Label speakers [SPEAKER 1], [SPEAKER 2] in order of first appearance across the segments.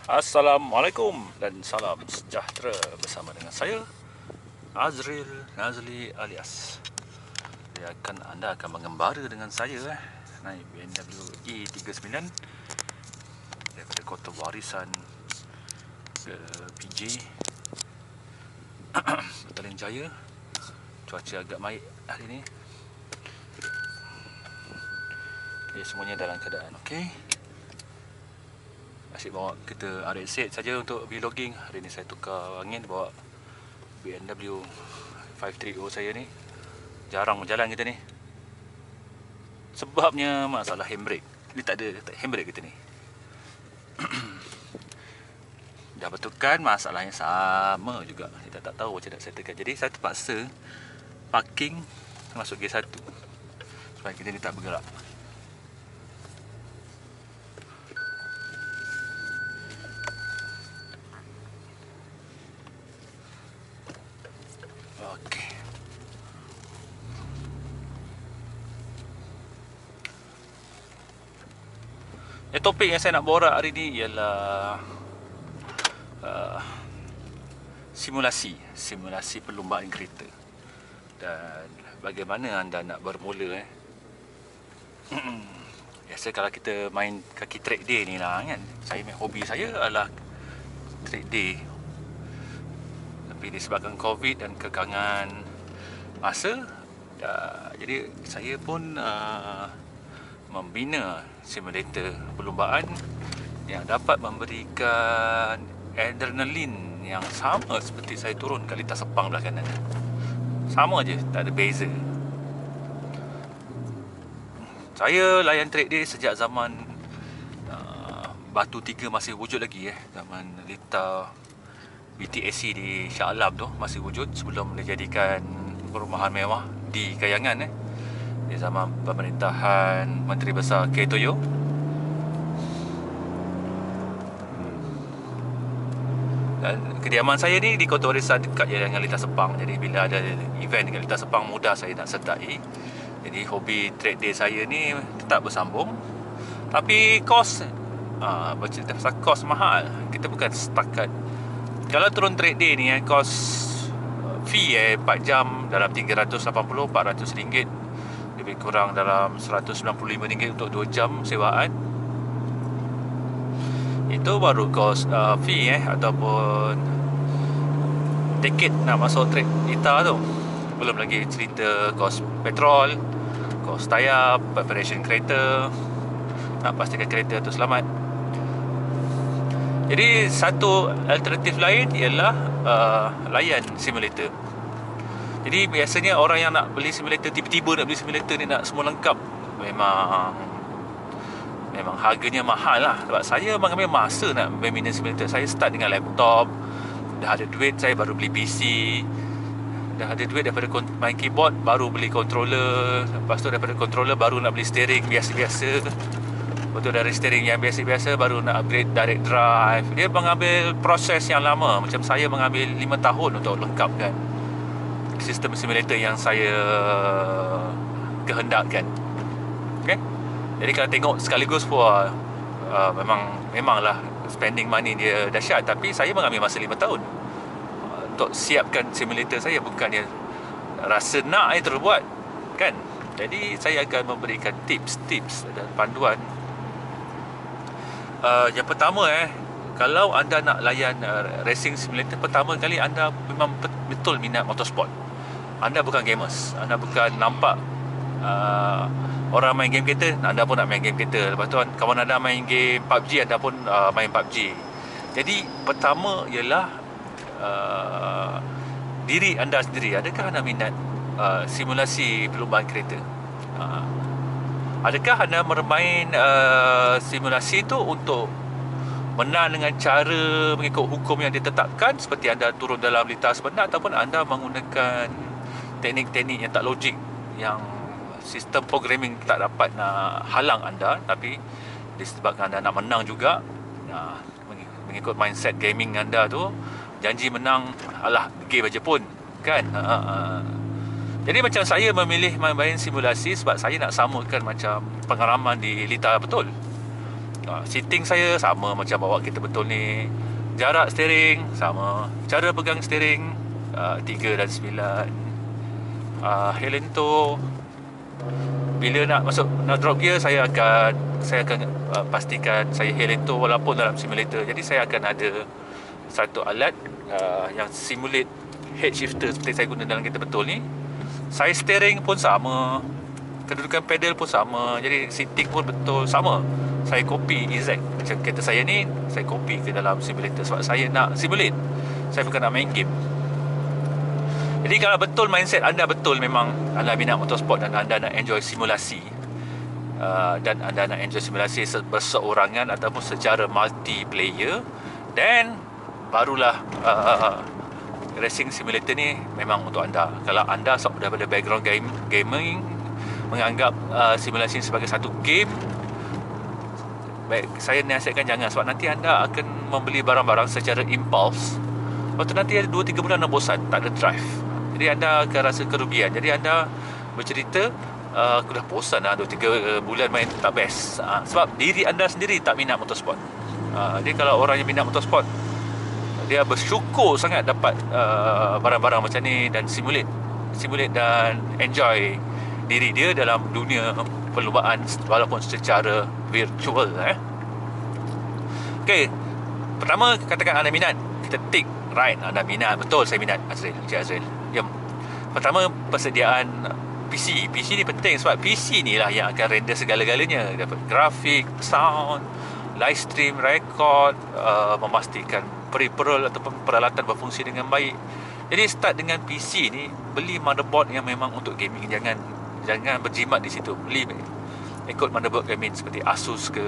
[SPEAKER 1] Assalamualaikum dan salam sejahtera bersama dengan saya Azril Nazli alias anda akan mengembara dengan saya naik BMW E39 daripada Kota Warisan ke PJ Petaling Jaya. Cuaca agak baik hari ni. Semuanya dalam keadaan okey. Asyik bawa kita RX-8 saja untuk vlogging. Hari ni saya tukar angin, bawa BMW 530 saya ni. Jarang berjalan kita ni, sebabnya masalah handbrake. Ni tak ada handbrake kita ni. Dah betulkan, masalahnya sama juga. Kita tak tahu macam nak settlekan. Jadi saya terpaksa parking masuk gear 1 supaya kita ni tak bergerak. Okey. Topik yang saya nak borak hari ni ialah simulasi perlumbaan kereta. Dan bagaimana anda nak bermula biasa kalau kita main kaki track day ni lah kan. Hobi saya adalah track day. Tapi disebabkan COVID dan kekangan masa, jadi saya pun membina simulator perlumbaan yang dapat memberikan adrenalin yang sama seperti saya turun kat lintas Sepang belah kanan. Sama je, tak ada beza. Saya layan track day sejak zaman Batu 3 masih wujud lagi zaman lintas BTSC di Shah Alam tu masih wujud sebelum dijadikan perumahan mewah di Kayangan di zaman pemerintahan Menteri Besar K. Toyo. Dan kediaman saya ni di Kota Warisan dekat dengan lintas Sepang. Jadi bila ada event dengan lintas Sepang, mudah saya nak sertai. Jadi hobi track day saya ni tetap bersambung. Tapi kos bercerita pasal kos mahal. Kita bukan setakat kalau turun track day ni kos fee 4 jam dalam 380-400 ringgit, lebih kurang dalam RM195 untuk 2 jam sewaan. Itu baru kos fee ataupun tiket nak masuk track Ita tu. Belum lagi cerita kos petrol, kos tayar, preparation kereta, nak pastikan kereta tu selamat. Jadi satu alternatif lain ialah layan simulator. Jadi biasanya orang yang nak beli simulator, tiba-tiba nak beli simulator ni, nak semua lengkap, memang harganya mahal lah. Sebab saya mengambil masa nak membina simulator. Saya start dengan laptop, dah ada duit saya baru beli PC, dah ada duit daripada main keyboard baru beli controller, lepas tu daripada controller baru nak beli steering biasa-biasa, betul, dari steering yang biasa-biasa baru nak upgrade direct drive. Dia mengambil proses yang lama. Macam saya mengambil 5 tahun untuk lengkapkan sistem simulator yang saya kehendakkan. Okay? Jadi kalau tengok sekaligus pun memanglah spending money dia dahsyat. Tapi saya mengambil masa 5 tahun untuk siapkan simulator saya. Bukannya rasa nak terus buat kan. Jadi saya akan memberikan tips-tips dan panduan. Yang pertama kalau anda nak layan racing simulator, pertama kali anda memang betul minat motorsport. Anda bukan gamers, anda bukan nampak orang main game kereta, anda pun nak main game kereta. Lepas tu kawan anda main game PUBG, anda pun main PUBG. Jadi pertama ialah diri anda sendiri. Adakah anda minat simulasi perlumbaan kereta? Adakah anda bermain simulasi tu untuk menang dengan cara mengikut hukum yang ditetapkan, seperti anda turun dalam lintas sebenar, ataupun anda menggunakan teknik-teknik yang tak logik, yang sistem programming tak dapat nak halang anda, tapi disebabkan anda nak menang juga, mengikut mindset gaming anda tu, janji menang, alah game aja pun kan. Jadi macam saya memilih main simulasi sebab saya nak samakan macam pengalaman di Lita betul. Seating saya sama macam bawa kereta betul ni. Jarak steering sama. Cara pegang steering 3 dan 9. Helento, bila nak drop gear, saya akan pastikan saya Helento walaupun dalam simulator. Jadi saya akan ada satu alat yang simulate head shifter seperti saya guna dalam kereta betul ni. Saya steering pun sama, kedudukan pedal pun sama, jadi seating pun betul sama. Saya copy exact macam kereta saya ni, saya copy ke dalam simulator sebab saya nak simulate, saya bukan nak main game. Jadi kalau betul mindset anda betul, memang anda minat motorsport dan anda nak enjoy simulasi, dan anda nak enjoy simulasi berseorangan ataupun secara multiplayer, then barulah racing simulator ni memang untuk anda. Kalau anda daripada background gaming, menganggap simulasi sebagai satu game, baik, saya nasihatkan jangan, sebab nanti anda akan membeli barang-barang secara impuls. Lepas tu nanti ada 2-3 bulan anda bosan, tak ada drive. Jadi anda akan rasa kerugian. Jadi anda bercerita, aku dah bosan lah 2-3 bulan main, tak best. Sebab diri anda sendiri tak minat motorsport. Jadi kalau orang yang minat motorsport, dia bersyukur sangat dapat barang-barang macam ni dan simulate dan enjoy diri dia dalam dunia perlumbaan walaupun secara virtual. Okey, pertama katakan anda minat, kita tick right, anda minat, betul saya minat. Encik Azril, pertama persediaan PC ni penting, sebab PC ni lah yang akan render segala-galanya, dapat grafik, sound, live stream, record, memastikan peripheral ataupun peralatan berfungsi dengan baik. Jadi start dengan PC ni, beli motherboard yang memang untuk gaming, jangan berjimat di situ. Beli ikut motherboard gaming seperti Asus ke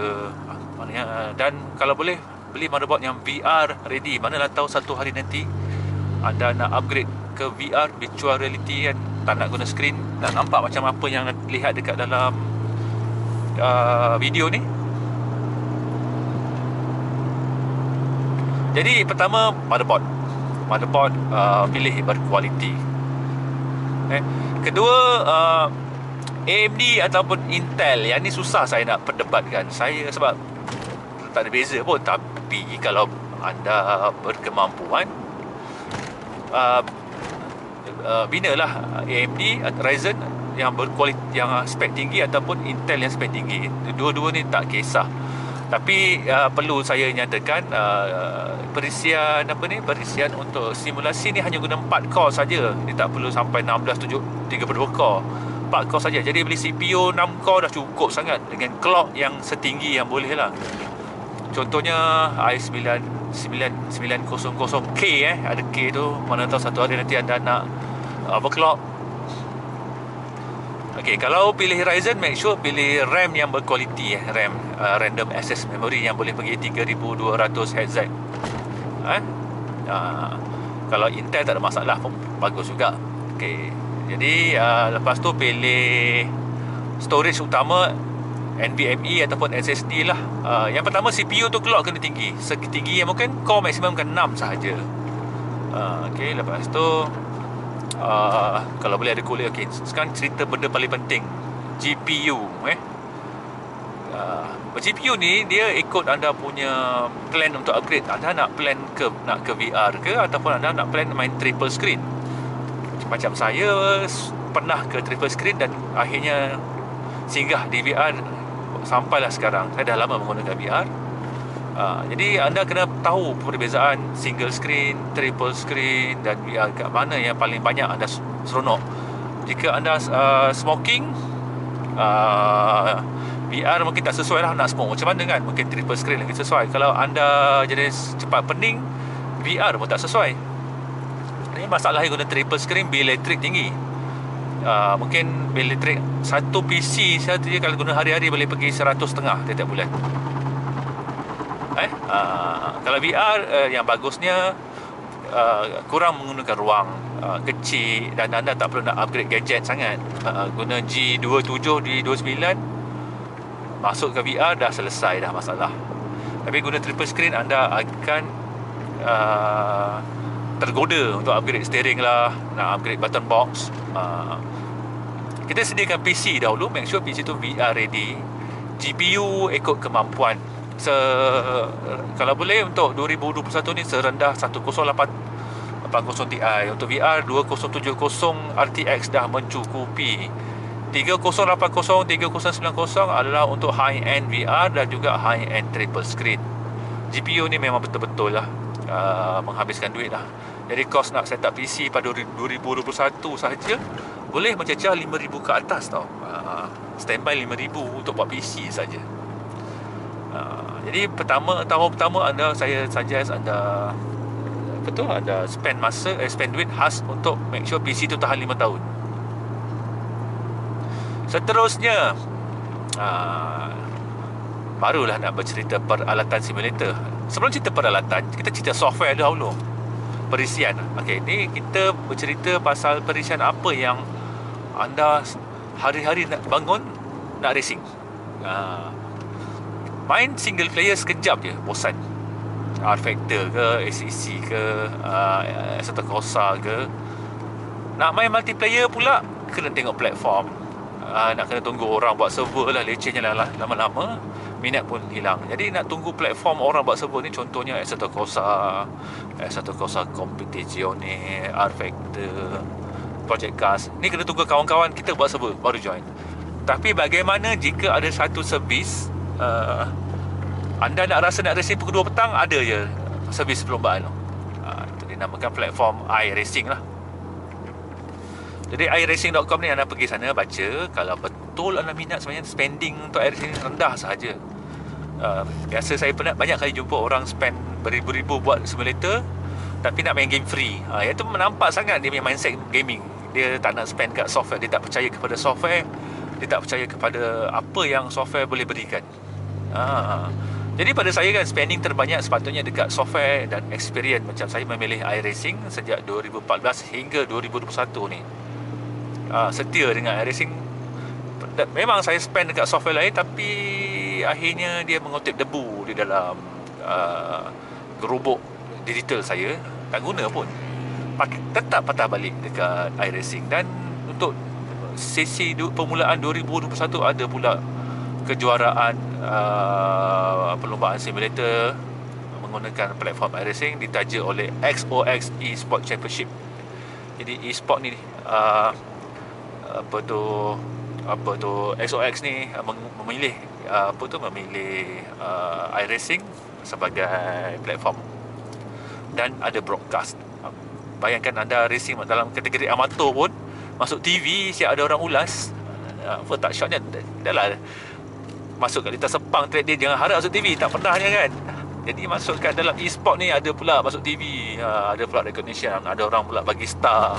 [SPEAKER 1] dan kalau boleh beli motherboard yang VR ready. Manalah tahu satu hari nanti anda nak upgrade ke VR, virtual reality kan, tak nak guna screen, nak nampak macam apa yang lihat dekat dalam video ni. Jadi pertama motherboard pilih berkualiti. Kedua AMD ataupun Intel. Yang ni susah saya nak perdebatkan saya, sebab tak ada beza pun. Tapi kalau anda berkemampuan, binalah AMD atau Ryzen yang berkualiti, yang spek tinggi, ataupun Intel yang spek tinggi. Dua-dua ni tak kisah. Tapi perlu saya nyatakan, perisian untuk simulasi ni hanya guna 4 core saja. Dia tak perlu sampai 32 core. 4 core saja. Jadi beli CPU 6 core dah cukup sangat dengan clock yang setinggi yang boleh lah. Contohnya i9 9900K ada K tu, mana tahu satu hari nanti anda nak overclock. Okey, kalau pilih Ryzen, make sure pilih RAM yang berkualiti, RAM random access memory yang boleh pergi 3200 Hz. Kalau Intel tak ada masalah pun bagus juga. Okey, jadi lepas tu pilih storage utama, NVMe ataupun SSD lah. Yang pertama CPU tu clock kena tinggi, setinggi yang mungkin, core maksimum kan 6 sahaja. Okey, lepas tu kalau boleh ada cooler. Okay, sekarang cerita benda paling penting, GPU. GPU ni dia ikut anda punya plan untuk upgrade. Anda nak plan nak ke VR ke, ataupun anda nak plan main triple screen. Macam saya pernah ke triple screen dan akhirnya singgah di VR sampailah sekarang. Saya dah lama menggunakan VR. Jadi anda kena tahu perbezaan single screen, triple screen dan VR, kat mana yang paling banyak anda seronok. Jika anda smoking, VR mungkin tak sesuai lah nak smoke. Macam mana kan, mungkin triple screen lagi sesuai. Kalau anda jenis cepat pening, VR pun tak sesuai. Ini masalahnya guna triple screen, bil elektrik tinggi. Mungkin bil elektrik satu PC saja kalau guna hari-hari boleh pergi 100.5 tiap bulan. Kalau VR yang bagusnya kurang menggunakan ruang, kecil, dan anda tak perlu nak upgrade gadget sangat. Guna G27, G29 masuk ke VR dah selesai dah masalah. Tapi guna triple screen anda akan tergoda untuk upgrade steering lah, nak upgrade button box. Kita sediakan PC dahulu, make sure PC tu VR ready. GPU ikut kemampuan kalau boleh untuk 2021 ni serendah 10880 Ti. Untuk VR 2070 RTX dah mencukupi. 3080, 3090 adalah untuk high-end VR dan juga high-end triple screen. GPU ni memang betul-betul lah menghabiskan duit lah. Jadi kos nak set up PC pada 2021 sahaja boleh mencecah 5,000 ke atas tau. Standby 5,000 untuk buat PC saja. Jadi tahun pertama saya suggest anda anda spend duit khas untuk make sure PC tu tahan 5 tahun. Seterusnya barulah nak bercerita peralatan simulator. Sebelum cerita peralatan, kita cerita software dahulu. Perisian. Okey, ni kita bercerita pasal perisian apa yang anda hari-hari nak bangun, nak racing. Main single player sekejap je, bosan. R-Factor ke, SEC ke, Assetto Corsa ke. Nak main multiplayer pula, kena tengok platform. Nak kena tunggu orang buat server lah, lecehnya lah lama-lama. Minat pun hilang. Jadi nak tunggu platform orang buat server ni, contohnya Assetto Corsa Competizione, R-Factor, Project Cars. Ni kena tunggu kawan-kawan kita buat server baru join. Tapi bagaimana jika ada satu servis anda nak rasa nak racing pukul 2 petang, ada je servis perlombaan tu. Itu dinamakan platform iRacing lah. Jadi iRacing.com ni anda pergi sana baca. Kalau betul anda minat, sebenarnya spending untuk iRacing rendah sahaja. Biasa saya pernah banyak kali jumpa orang spend beribu-ribu buat simulator tapi nak main game free. Itu menampak sangat dia punya mindset gaming. Dia tak nak spend kat software. Dia tak percaya kepada software. Dia tak percaya kepada apa yang software boleh berikan. Jadi pada saya kan, spending terbanyak sepatutnya dekat software dan experience. Macam saya memilih iRacing sejak 2014 hingga 2021 ni. Setia dengan iRacing. Memang saya spend dekat software lain, tapi akhirnya dia mengutip debu di dalam gerobok digital saya. Tak guna pun. Tetap patah balik dekat iRacing. Dan untuk sesi permulaan 2021 ada pula kejuaraan perlombaan simulator menggunakan platform iRacing ditaja oleh XOX Esport Championship. Jadi e-sport ni XOX ni memilih iRacing sebagai platform dan ada broadcast. Bayangkan anda racing dalam kategori amatur pun, masuk TV siap ada orang ulas. Tak shotnya dah lah masuk kat lintas Sepang track dia, jangan harap masuk TV, tak pernahnya kan. Jadi masuk kat dalam e-sport ni ada pula masuk TV, ada pula recognition, ada orang pula bagi star,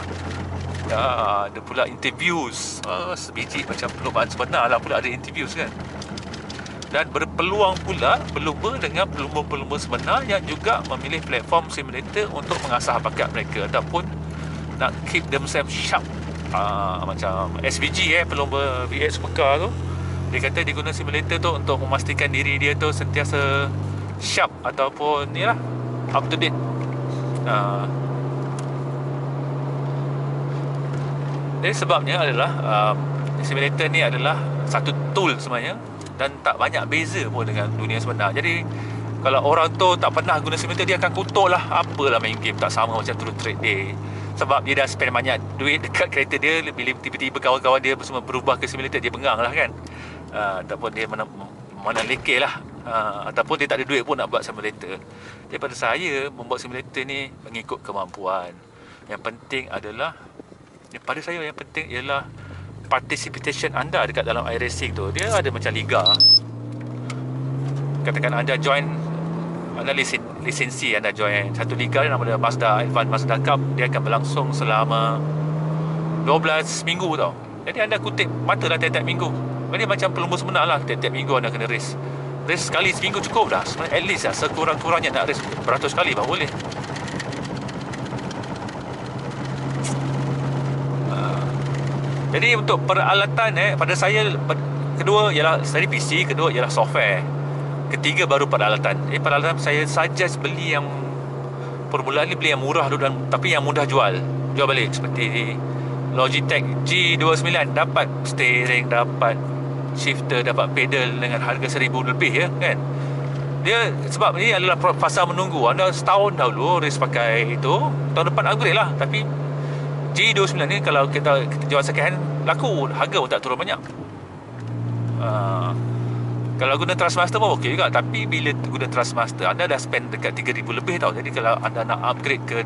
[SPEAKER 1] ada pula interviews, sebiji macam perlombaan sebenar lah pula ada interviews kan. Dan berpeluang pula berlumba dengan pelumba-pelumba sebenar yang juga memilih platform simulator untuk mengasah bakat mereka ataupun nak keep themselves sharp. Macam SVG pelumba VX Mekar tu, dia kata dia guna simulator tu untuk memastikan diri dia tu sentiasa sharp ataupun ni lah, up to date. Jadi sebabnya adalah simulator ni adalah satu tool sebenarnya dan tak banyak beza pun dengan dunia sebenar. Jadi kalau orang tu tak pernah guna simulator, dia akan kutuk lah, apalah main game tak sama macam turun trade day. Sebab dia dah spend banyak duit dekat kereta dia, bila tiba-tiba kawan-kawan dia semua berubah ke simulator, dia bengang lah kan. Ataupun dia mana lekeh lah, ataupun dia tak ada duit pun nak buat simulator. Daripada saya, membuat simulator ni mengikut kemampuan. Yang penting adalah, pada saya yang penting ialah participation anda dekat dalam iRacing tu. Dia ada macam liga. Katakan anda join, anda lisensi, anda join satu liga nama dia Mazda Advanced Mazda Cup. Dia akan berlangsung selama 12 minggu tau. Jadi anda kutip mata lah tiap-tiap minggu. Ini macam pelumba sebenar lah, tiap-tiap minggu anda kena race. Race sekali seminggu cukup dah. Sebenarnya at least lah, sekurang-kurangnya nak race beratus kali baru boleh. Jadi untuk peralatan pada saya, kedua ialah dari PC, kedua ialah software, ketiga baru peralatan. Peralatan saya suggest beli yang permulaan ni, beli yang murah dulu tapi yang mudah jual balik. Seperti Logitech G29, dapat steering, dapat shifter, dapat pedal dengan harga 1,000 lebih ya kan. Dia sebab ini adalah fasa menunggu. Anda setahun dahulu race pakai itu, tahun depan upgrade lah. Tapi G29 ni kalau kita jual second hand, laku, harga pun tak turun banyak. Kalau guna Trustmaster pun okey juga. Tapi bila guna Trustmaster, anda dah spend dekat 3,000 lebih tau. Jadi kalau anda nak upgrade ke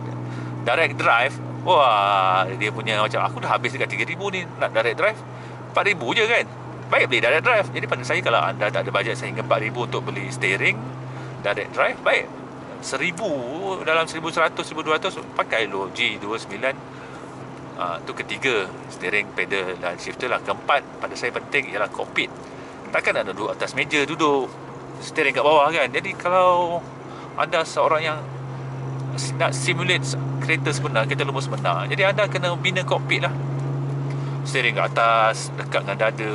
[SPEAKER 1] direct drive, wah, dia punya macam, aku dah habis dekat 3,000 ni, nak direct drive 4,000 je kan. Baik beli direct drive. Jadi pada saya, kalau anda tak ada bajet sehingga 4,000 untuk beli steering direct drive, baik 1,000, dalam 1,100, 1,200 pakai lo G29. Tu ketiga, steering, pedal dan shifter lah. Keempat, pada saya penting ialah cockpit. Takkan anda duduk atas meja, duduk steering kat bawah kan. Jadi kalau anda seorang yang nak simulate kereta sebenar, kereta lumus sebenar, jadi anda kena bina cockpit lah. Steering kat atas, dekat dengan dada.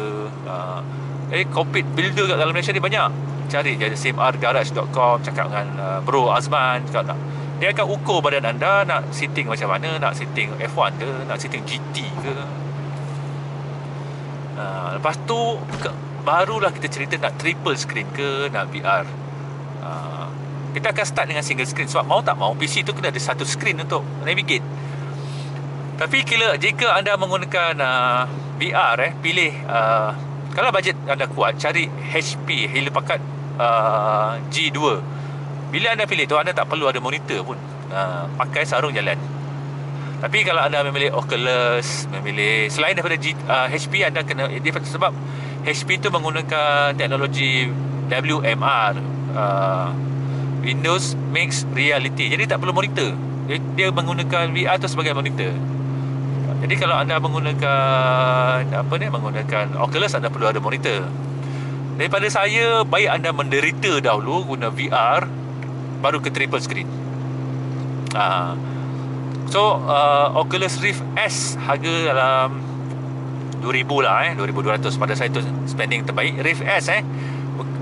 [SPEAKER 1] Jadi cockpit builder kat dalam Malaysia ni banyak. Cari je simrgarage.com, cakap dengan Bro Azman, cakap nak, dia akan ukur badan anda, nak sitting macam mana, nak sitting F1 ke, nak sitting GT ke. Lepas tu barulah kita cerita nak triple screen ke, nak VR. Kita akan start dengan single screen. Sebab mau tak mau, PC tu kena ada satu screen untuk navigate. Tapi jika anda menggunakan VR, pilih, kalau bajet anda kuat, cari HP Hewlett Packard G2. Bila anda pilih tu, anda tak perlu ada monitor pun, pakai sarung jalan. Tapi kalau anda memilih Oculus, memilih selain daripada HP, anda kena, sebab HP tu menggunakan teknologi WMR, Windows Mixed Reality. Jadi tak perlu monitor. Dia menggunakan VR tu sebagai monitor. Jadi kalau anda menggunakan menggunakan Oculus, anda perlu ada monitor. Daripada saya, baik anda menderita dahulu guna VR, baru ke triple screen. Oculus Rift S harga dalam 2,000 lah, 2,200. Pada saya tu spending terbaik. Rift S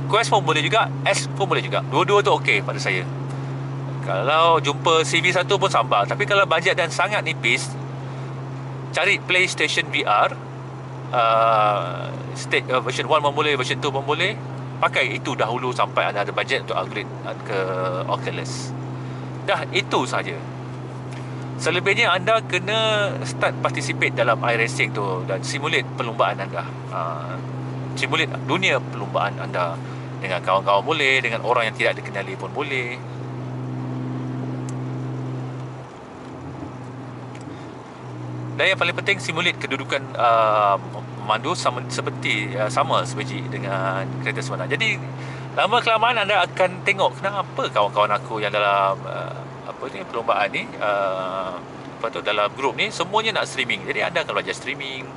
[SPEAKER 1] Quest pun boleh juga, S pun boleh juga. Dua-dua tu okey pada saya. Kalau jumpa CV1 pun sambal. Tapi kalau bajet dan sangat nipis, cari PlayStation VR, version 1 pun boleh, version 2 pun boleh. Pakai itu dahulu sampai anda ada bajet untuk upgrade ke Oculus. Dah, itu saja. Selebihnya anda kena start participate dalam iRacing tu dan simulate perlumbaan anda. Simulate dunia perlumbaan anda. Dengan kawan-kawan boleh, dengan orang yang tidak dikenali pun boleh. Dan yang paling penting, simulate kedudukan memandu sama sebiji dengan kereta sebenar. Jadi lama kelamaan anda akan tengok kenapa kawan-kawan aku yang dalam perlombaan ni, dalam grup ni, semuanya nak streaming. Jadi anda akan belajar streaming.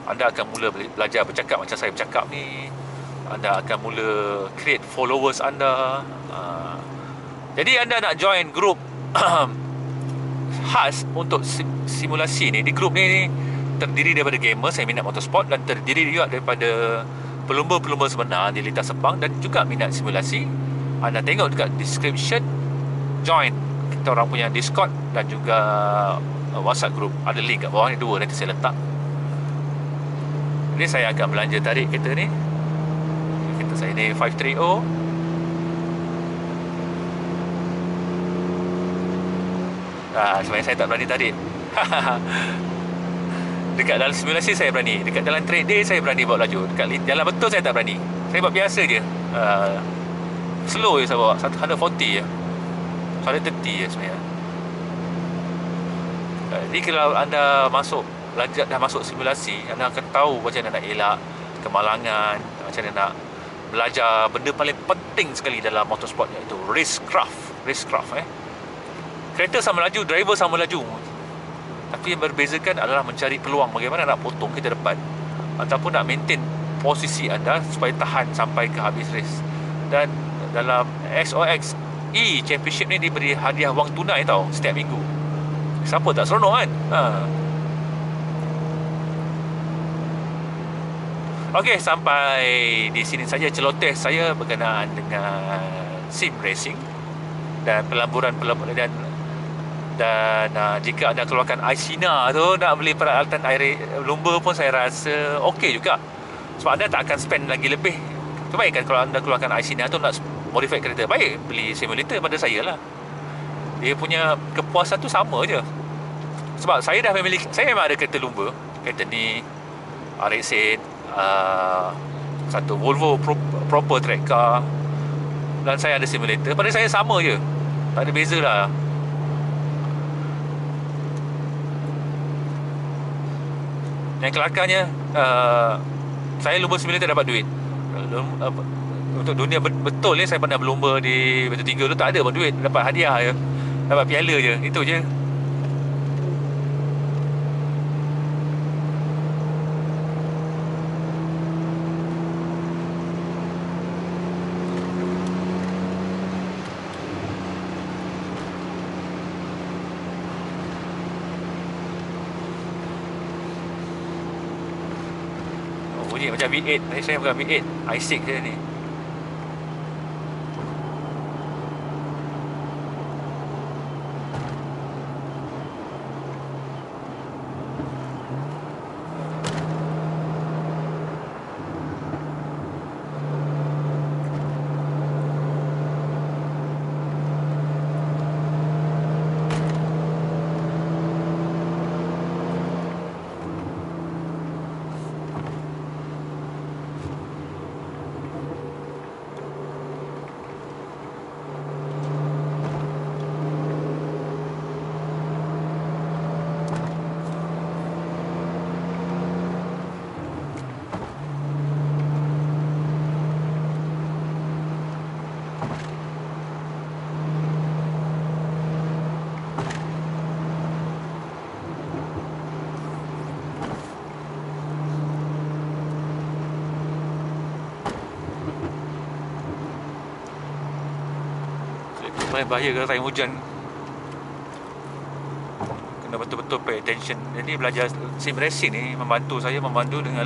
[SPEAKER 1] Anda akan mula belajar bercakap macam saya bercakap ni. Anda akan mula create followers anda. Jadi anda nak join grup khas untuk simulasi ni. Di grup ni terdiri daripada gamer, saya minat motorsport, dan terdiri juga daripada pelumba-pelumba sebenar di lintas Sepang dan juga minat simulasi. Anda tengok dekat description, join kita orang punya Discord dan juga WhatsApp group. Ada link kat bawah ni, dua nanti saya letak. Ini saya akan belanja tarik kereta ni. Kereta saya ni 530. Sebenarnya saya tak berani tarik. Dekat dalam simulasi saya berani. Dekat dalam track day saya berani bawa laju. Dekat jalan betul saya tak berani. Saya buat biasa je. Slow je saya bawa. 140 je. 130 je sebenarnya. Jadi kalau anda dah masuk simulasi, anda akan tahu macam mana nak elak kemalangan, macam mana nak belajar benda paling penting sekali dalam motorsport, iaitu racecraft. Kereta sama laju, driver sama laju, tapi yang berbezakan adalah mencari peluang bagaimana nak potong kereta depan ataupun nak maintain posisi anda supaya tahan sampai ke habis race. Dan dalam XOX Championship ni diberi hadiah wang tunai tau setiap minggu. Siapa tak seronok kan? Okey, sampai di sini saja celoteh saya berkenaan dengan sim racing dan pelamburan dan jika anda keluarkan iSina tu nak beli peralatan air lumba pun saya rasa okey juga, sebab anda tak akan spend lagi lebih. Kebaikan kalau anda keluarkan iSina tu nak modify kereta, baik beli simulator pada saya lah. Dia punya kepuasan tu sama je. Sebab saya dah memiliki, saya memang ada kereta lumba, kereta ni RX-8, satu Volvo proper track car, dan saya ada simulator. Pada saya sama je, tak ada beza lah. Yang kelakarnya, saya lumba simulator dapat duit. Untuk dunia betul ni, saya pernah berlumba di Batu Tiga tu, tak ada pun duit, dapat hadiah je, dapat piala je, itu je. Bunyi macam V8. Tapi saya bukan V8, i6 je ni. Paling bahaya kalau time hujan, kena betul-betul pay attention. Jadi belajar sim racing ni membantu saya, membantu dengan